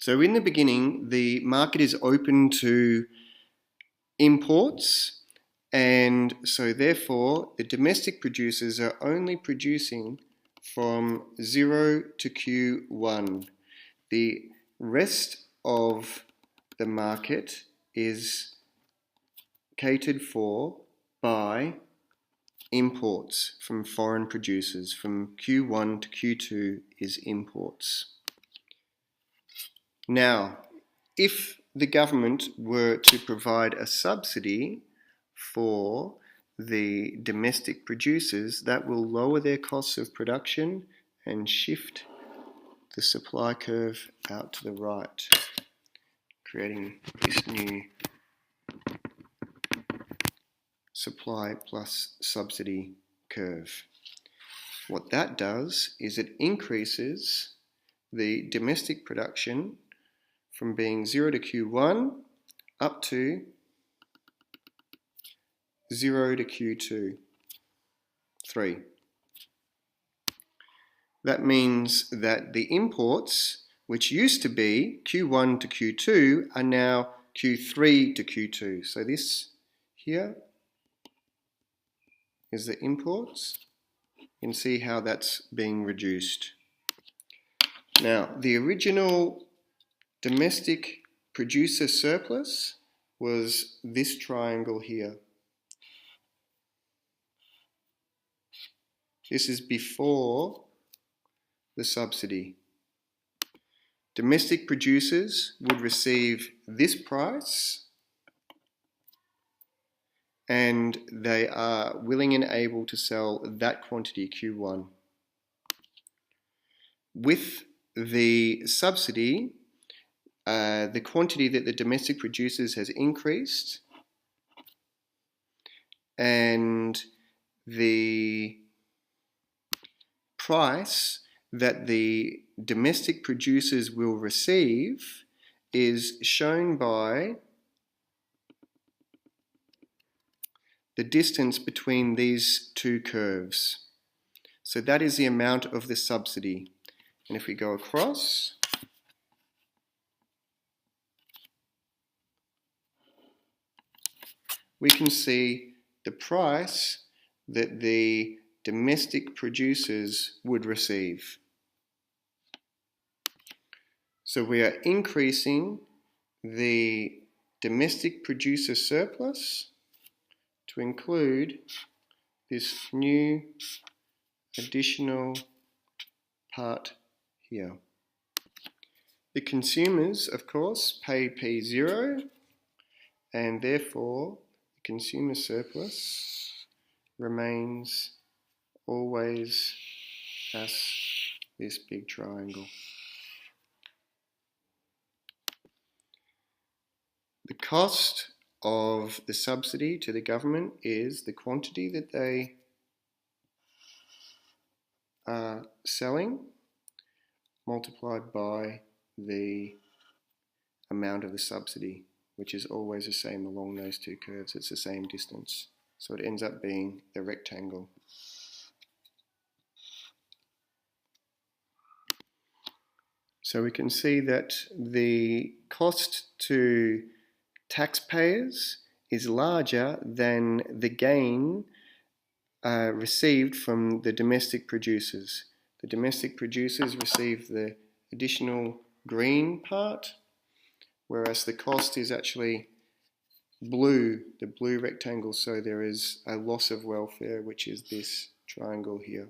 So in the beginning, the market is open to imports, and so therefore the domestic producers are only producing from 0 to Q1. The rest of the market is catered for by imports from foreign producers. From Q1 to Q2 is imports. Now, if the government were to provide a subsidy for the domestic producers, that will lower their costs of production and shift the supply curve out to the right, creating this new supply plus subsidy curve. What that does is it increases the domestic production from being 0 to Q1 up to 0 to Q2, 3. That means that the imports, which used to be Q1 to Q2, are now Q3 to Q2. So this here is the imports. You can see how that's being reduced. Now, the original domestic producer surplus was this triangle here. This is before the subsidy. Domestic producers would receive this price, and they are willing and able to sell that quantity, Q1. With the subsidy, the quantity that the domestic producers has increased, and the price that the domestic producers will receive is shown by the distance between these two curves. So that is the amount of the subsidy. And if we go across, we can see the price that the domestic producers would receive. So we are increasing the domestic producer surplus to include this new additional part here. The consumers, of course, pay P0, and therefore the consumer surplus remains always as this big triangle. The cost of the subsidy to the government is the quantity that they are selling multiplied by the amount of the subsidy, which is always the same along those two curves. It's the same distance. So it ends up being the rectangle. So we can see that the cost to taxpayers is larger than the gain received from the domestic producers. The domestic producers receive the additional green part, whereas the cost is actually blue, the blue rectangle, so there is a loss of welfare, which is this triangle here.